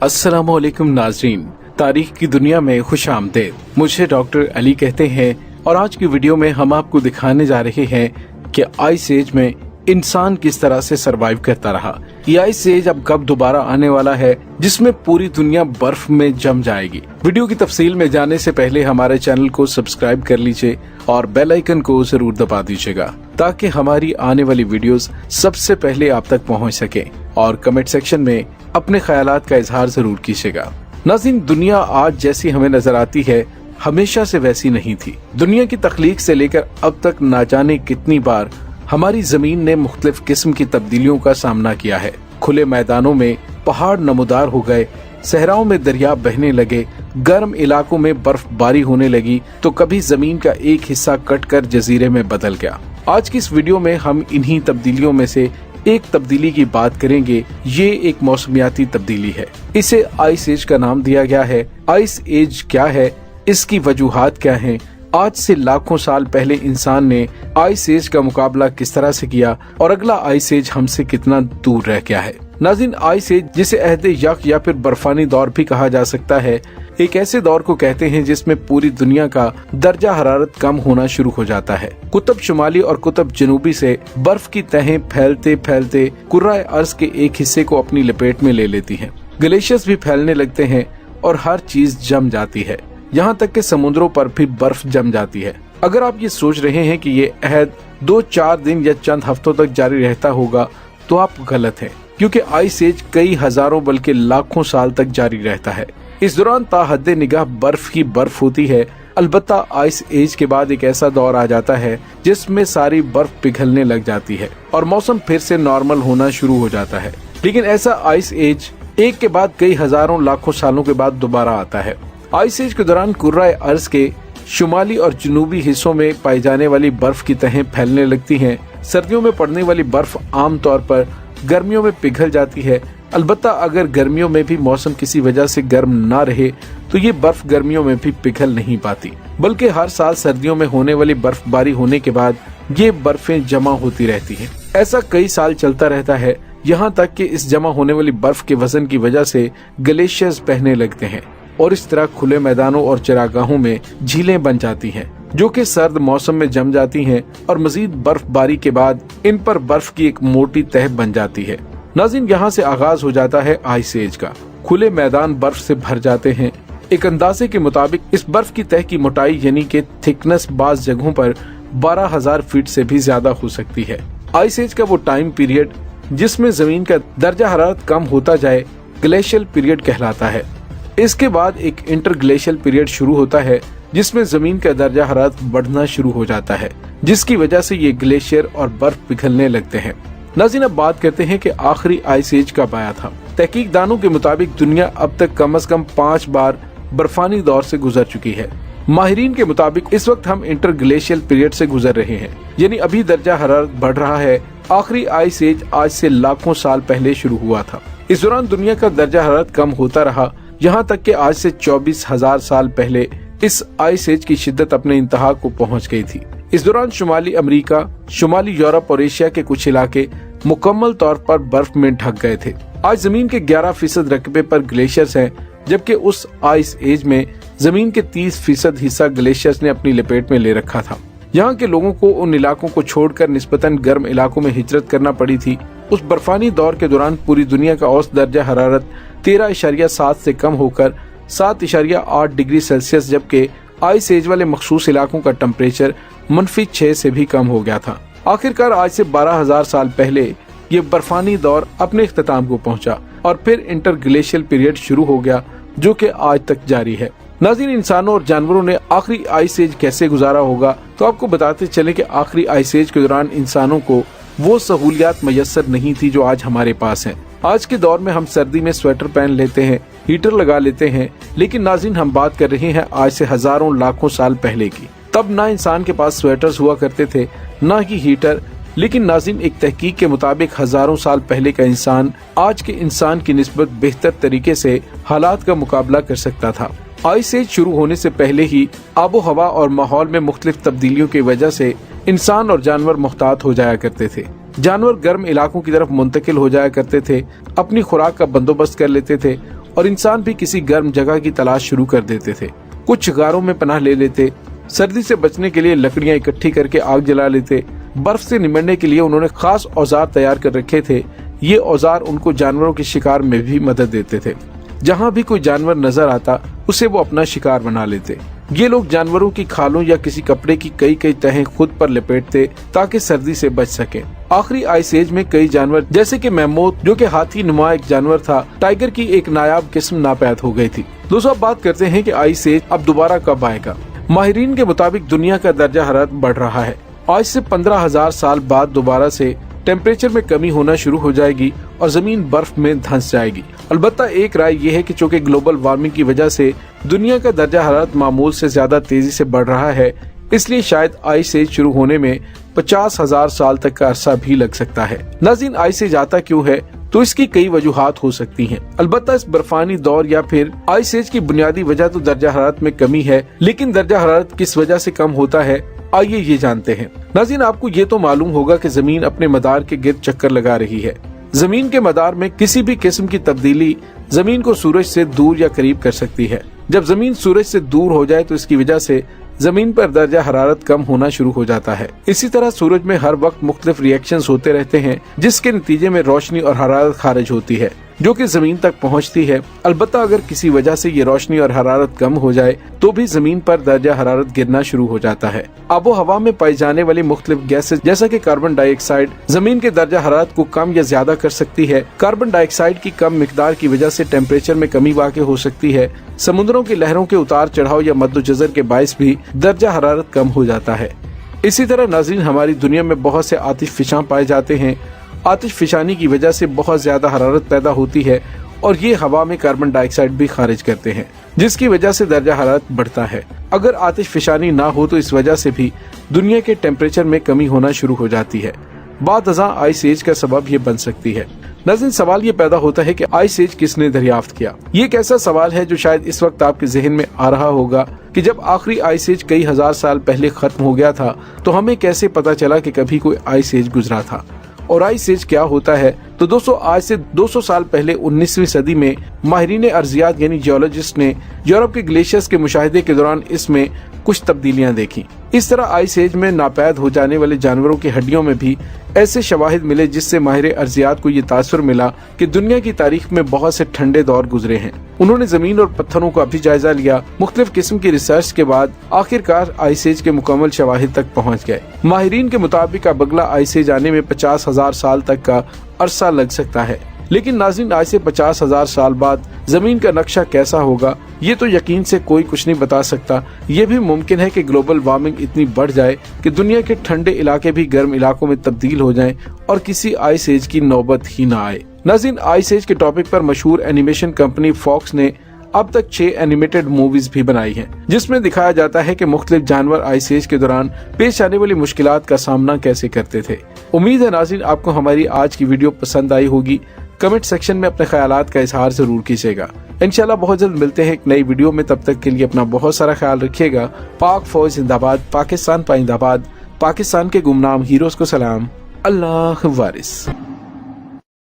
अस्सलामुअलैकुम नाज़रीन, तारीख की दुनिया में खुश आमदीद। मुझे डॉक्टर अली कहते हैं और आज की वीडियो में हम आपको दिखाने जा रहे हैं कि आइस एज में इंसान किस तरह से सरवाइव करता रहा। ये आइस एज अब कब दोबारा आने वाला है जिसमें पूरी दुनिया बर्फ में जम जाएगी। वीडियो की तफसील में जाने से पहले हमारे चैनल को सब्सक्राइब कर लीजिए और बेल आइकन को जरूर दबा दीजिएगा ताकि हमारी आने वाली वीडियोस सबसे पहले आप तक पहुंच सके। और कमेंट सेक्शन में अपने ख्यालात का इजहार जरूर कीजिएगा। नाज़रीन, दुनिया आज जैसी हमें नजर आती है हमेशा से वैसी नहीं थी। दुनिया की तख्लीक से लेकर अब तक ना जाने कितनी बार हमारी जमीन ने मुख्तलिफ किस्म की तब्दीलियों का सामना किया है। खुले मैदानों में पहाड़ नमूदार हो गए, सहराओं में दरिया बहने लगे, गर्म इलाकों में बर्फबारी होने लगी तो कभी जमीन का एक हिस्सा कटकर जजीरे में बदल गया। आज की इस वीडियो में हम इन्हीं तब्दीलियों में से एक तब्दीली की बात करेंगे। ये एक मौसमियाती तब्दीली है। इसे आइस एज का नाम दिया गया है। आइस एज क्या है, इसकी वजूहात क्या हैं, आज से लाखों साल पहले इंसान ने आइस एज का मुकाबला किस तरह से किया और अगला आइस एज हमसे कितना दूर रह गया है। नाज़रीन, आइस एज जिसे अहद यक या फिर बर्फानी दौर भी कहा जा सकता है, एक ऐसे दौर को कहते हैं जिसमें पूरी दुनिया का दर्जा हरारत कम होना शुरू हो जाता है। कुतुब शुमाली और कुतुब जनूबी से बर्फ की तहें फैलते फैलते कुर्रा अर्ज के एक हिस्से को अपनी लपेट में ले लेती हैं। ग्लेशियर्स भी फैलने लगते हैं और हर चीज जम जाती है, यहाँ तक कि समुद्रों पर भी बर्फ जम जाती है। अगर आप ये सोच रहे हैं कि ये अहद 2-4 दिन या चंद हफ्तों तक जारी रहता होगा तो आप गलत हैं, क्योंकि आइस एज कई हजारों बल्कि लाखों साल तक जारी रहता है। इस दौरान ताहद्दे निगाह बर्फ ही बर्फ होती है। अलबत्ता आइस एज के बाद एक ऐसा दौर आ जाता है जिसमें सारी बर्फ पिघलने लग जाती है और मौसम फिर से नॉर्मल होना शुरू हो जाता है। लेकिन ऐसा आइस एज एक के बाद कई हजारों लाखों सालों के बाद दोबारा आता है। आइस एज के दौरान कुर्रा अर्ज के शुमाली और जनूबी हिस्सों में पाई जाने वाली बर्फ की तहें फैलने लगती हैं। सर्दियों में पड़ने वाली बर्फ आम तौर पर गर्मियों में पिघल जाती है। अलबत्ता अगर गर्मियों में भी मौसम किसी वजह से गर्म ना रहे तो ये बर्फ गर्मियों में भी पिघल नहीं पाती, बल्कि हर साल सर्दियों में होने वाली बर्फबारी होने के बाद ये बर्फें जमा होती रहती हैं। ऐसा कई साल चलता रहता है, यहाँ तक कि इस जमा होने वाली बर्फ के वजन की वजह से ग्लेशियर्स बहने लगते हैं और इस तरह खुले मैदानों और चरागाहों में झीलें बन जाती हैं जो कि सर्द मौसम में जम जाती हैं और मजीद बर्फबारी के बाद इन पर बर्फ की एक मोटी तह बन जाती है। नाज़रीन, यहाँ से आगाज हो जाता है आइस एज का। खुले मैदान बर्फ से भर जाते हैं। एक अंदाजे के मुताबिक इस बर्फ की तह की मोटाई यानी कि थिकनेस बाज जगहों पर 12,000 फीट से भी ज्यादा हो सकती है। आइस एज का वो टाइम पीरियड जिसमें जमीन का दर्जा हरारत कम होता जाए ग्लेशियल पीरियड कहलाता है। इसके बाद एक इंटरग्लेशियल पीरियड शुरू होता है जिसमें जमीन का दर्जा हरारत बढ़ना शुरू हो जाता है, जिसकी वजह से ये ग्लेशियर और बर्फ पिघलने लगते हैं। नाज़रीन, अब बात करते हैं कि आखिरी आइस एज कब आया था। तहकीकदानों के मुताबिक दुनिया अब तक कम से कम 5 बार बर्फानी दौर से गुजर चुकी है। माहिरीन के मुताबिक इस वक्त हम इंटरग्लेशियल पीरियड से गुजर रहे हैं, यानी अभी दर्जा हरारत बढ़ रहा है। आखिरी आइस एज आज से लाखों साल पहले शुरू हुआ था। इस दौरान दुनिया का दर्जा हरारत कम होता रहा, यहाँ तक कि आज से 24,000 साल पहले इस आइस एज की शिद्दत अपने इंतहा को पहुँच गई थी। इस दौरान शुमाली अमेरिका, शुमाली यूरोप और एशिया के कुछ इलाके मुकम्मल तौर पर बर्फ में ढक गए थे। आज जमीन के 11% रकबे पर ग्लेशियर्स हैं, जबकि उस आइस एज में जमीन के 30% हिस्सा ग्लेशियर्स ने अपनी लपेट में ले रखा था। यहाँ के लोगों को उन इलाकों को छोड़कर निस्बतन गर्म इलाकों में हिजरत करना पड़ी थी। उस बर्फानी दौर के दौरान पूरी दुनिया का औसत दर्जा हरारत 13.7 से कम होकर 7.8 डिग्री सेल्सियस, जबकि आइस एज वाले मखसूस इलाकों का टेम्परेचर -6 से भी कम हो गया था। आखिरकार आज से 12,000 साल पहले ये बर्फानी दौर अपने इख्तिताम को पहुंचा और फिर इंटरग्लेशियल पीरियड शुरू हो गया जो कि आज तक जारी है। नाज़रीन, इंसानों और जानवरों ने आखिरी आइस एज कैसे गुजारा होगा तो आपको बताते चले कि आखिरी आइस एज के दौरान इंसानों को वो सहूलियात मयसर नहीं थी जो आज हमारे पास हैं। आज के दौर में हम सर्दी में स्वेटर पहन लेते हैं, हीटर लगा लेते हैं, लेकिन नाज़रीन हम बात कर रहे हैं आज से हजारों लाखों साल पहले की। तब ना इंसान के पास स्वेटर्स हुआ करते थे, ना ही हीटर। लेकिन नाज़रीन, एक तहकीक के मुताबिक हजारों साल पहले का इंसान आज के इंसान की निस्बत बेहतर तरीके से हालात का मुकाबला कर सकता था। आइस एज शुरू होने से पहले ही आबो हवा और माहौल में मुख्तलिफ तब्दीलियों की वजह से इंसान और जानवर मुहतात हो जाया करते थे। जानवर गर्म इलाकों की तरफ मुंतकिल हो जाया करते थे, अपनी खुराक का बंदोबस्त कर लेते थे और इंसान भी किसी गर्म जगह की तलाश शुरू कर देते थे। कुछ गारों में पनाह ले लेते, सर्दी से बचने के लिए लकड़ियां इकट्ठी करके आग जला लेते। बर्फ से निमटने के लिए उन्होंने खास औजार तैयार कर रखे थे। ये औजार उनको जानवरों के शिकार में भी मदद देते थे। जहाँ भी कोई जानवर नजर आता उसे वो अपना शिकार बना लेते। ये लोग जानवरों की खालों या किसी कपड़े की कई कई तहें खुद पर लपेटते ताकि सर्दी से बच सके। आखिरी आइस एज में कई जानवर जैसे कि मैमोथ, जो कि हाथी नुमा एक जानवर था, टाइगर की एक नायाब किस्म नापैद हो गई थी। दोस्तों, अब बात करते हैं कि आइस एज अब दोबारा कब आएगा। माहिरीन के मुताबिक दुनिया का दर्जा हरारत बढ़ रहा है। आज से 15,000 साल बाद दोबारा से टेम्परेचर में कमी होना शुरू हो जाएगी और जमीन बर्फ में धंस जाएगी। अलबत्ता एक राय ये है कि चूंकि ग्लोबल वार्मिंग की वजह से दुनिया का दर्जा हरारत मामूल से ज्यादा तेजी से बढ़ रहा है, इसलिए शायद आइस एज शुरू होने में 50,000 साल तक का अरसा भी लग सकता है। नाज़रीन, आइस एज आता क्यों है तो इसकी कई वजूहात हो सकती हैं। अलबत्ता इस बर्फानी दौर या फिर आइस एज की बुनियादी वजह तो दर्जा हरारत में कमी है, लेकिन दर्जा हरारत किस वजह से कम होता है, आइए ये जानते हैं। नाज़रीन, आपको ये तो मालूम होगा कि जमीन अपने मदार के गिर्द चक्कर लगा रही है। जमीन के मदार में किसी भी किस्म की तब्दीली जमीन को सूरज से दूर या करीब कर सकती है। जब जमीन सूरज से दूर हो जाए तो इसकी वजह से जमीन पर दर्जा हरारत कम होना शुरू हो जाता है। इसी तरह सूरज में हर वक्त मुख्तलिफ रिएक्शंस होते रहते हैं, जिसके नतीजे में रोशनी और हरारत खारिज होती है जो कि जमीन तक पहुंचती है। अलबत्ता अगर किसी वजह से ये रोशनी और हरारत कम हो जाए तो भी जमीन पर दर्जा हरारत गिरना शुरू हो जाता है। आबो हवा में पाई जाने वाली मुख्तलिफ गैसेस जैसा कि कार्बन डाइऑक्साइड जमीन के दर्जा हरारत को कम या ज्यादा कर सकती है। कार्बन डाइऑक्साइड की कम मिकदार की वजह से टेम्परेचर में कमी वाक़ हो सकती है। समुद्रों की लहरों के उतार चढ़ाव या मद्दोजज़र के बायस भी दर्जा हरारत कम हो जाता है। इसी तरह नाज़रीन, हमारी दुनिया में बहुत से आतिश फिशां पाए जाते हैं। आतिश फिशानी की वजह से बहुत ज्यादा हरारत पैदा होती है और ये हवा में कार्बन डाइऑक्साइड भी खारिज करते हैं, जिसकी वजह से दर्जा हरारत बढ़ता है। अगर आतिश फिशानी ना हो तो इस वजह से भी दुनिया के टेम्परेचर में कमी होना शुरू हो जाती है। बाद अज़ां आइस एज का सबब ये बन सकती है। नाज़रीन, सवाल ये पैदा होता है कि आइस एज किसने दरियाफ्त किया। ये एक ऐसा सवाल है जो शायद इस वक्त आपके जहन में आ रहा होगा कि जब आखिरी आइस एज कई हजार साल पहले खत्म हो गया था तो हमें कैसे पता चला कि कभी कोई आइस एज गुजरा था और आइस एज क्या होता है। तो दोस्तों, आज से 200 साल पहले 19वीं सदी में माहिरीन अर्जियात यानी जियोलॉजिस्ट ने यूरोप के ग्लेशियर्स के मुशाहिदे के दौरान इसमें कुछ तब्दीलियां देखी। इस तरह आइस एज में नापैद हो जाने वाले जानवरों की हड्डियों में भी ऐसे शवाहिद मिले, जिससे माहिर अर्जियात को ये तासुर मिला कि दुनिया की तारीख में बहुत से ठंडे दौर गुजरे हैं। उन्होंने जमीन और पत्थरों का भी जायजा लिया। मुख्तलिफ किस्म की रिसर्च के बाद आखिरकार आइस एज के मुकम्मल शवाहिद तक पहुँच गए। माहिरीन के मुताबिक अब अगला आइस एज आने में 50,000 साल तक का अरसा लग सकता है। लेकिन नाज़रीन, आज से 50,000 साल बाद जमीन का नक्शा कैसा होगा ये तो यकीन से कोई कुछ नहीं बता सकता। ये भी मुमकिन है कि ग्लोबल वार्मिंग इतनी बढ़ जाए कि दुनिया के ठंडे इलाके भी गर्म इलाकों में तब्दील हो जाएं और किसी आइस एज की नौबत ही ना आए। नाज़रीन, आइस एज के टॉपिक पर मशहूर एनिमेशन कंपनी फॉक्स ने अब तक 6 एनिमेटेड मूवीज भी बनाई हैं, जिसमें दिखाया जाता है कि मुख्तलिफ जानवर आइस एज के दौरान पेश आने वाली मुश्किलात का सामना कैसे करते थे। उम्मीद है नाज़रीन आपको हमारी आज की वीडियो पसंद आई होगी। कमेंट सेक्शन में अपने ख्यालात का इजहार जरूर कीजिएगा। इंशाल्लाह बहुत जल्द मिलते हैं एक नई वीडियो में। तब तक के लिए अपना बहुत सारा ख्याल रखिएगा। पाक फौज जिंदाबाद, पाकिस्तान पाइंदाबाद, पाकिस्तान के गुमनाम हीरोज को सलाम, अल्लाह वारिस।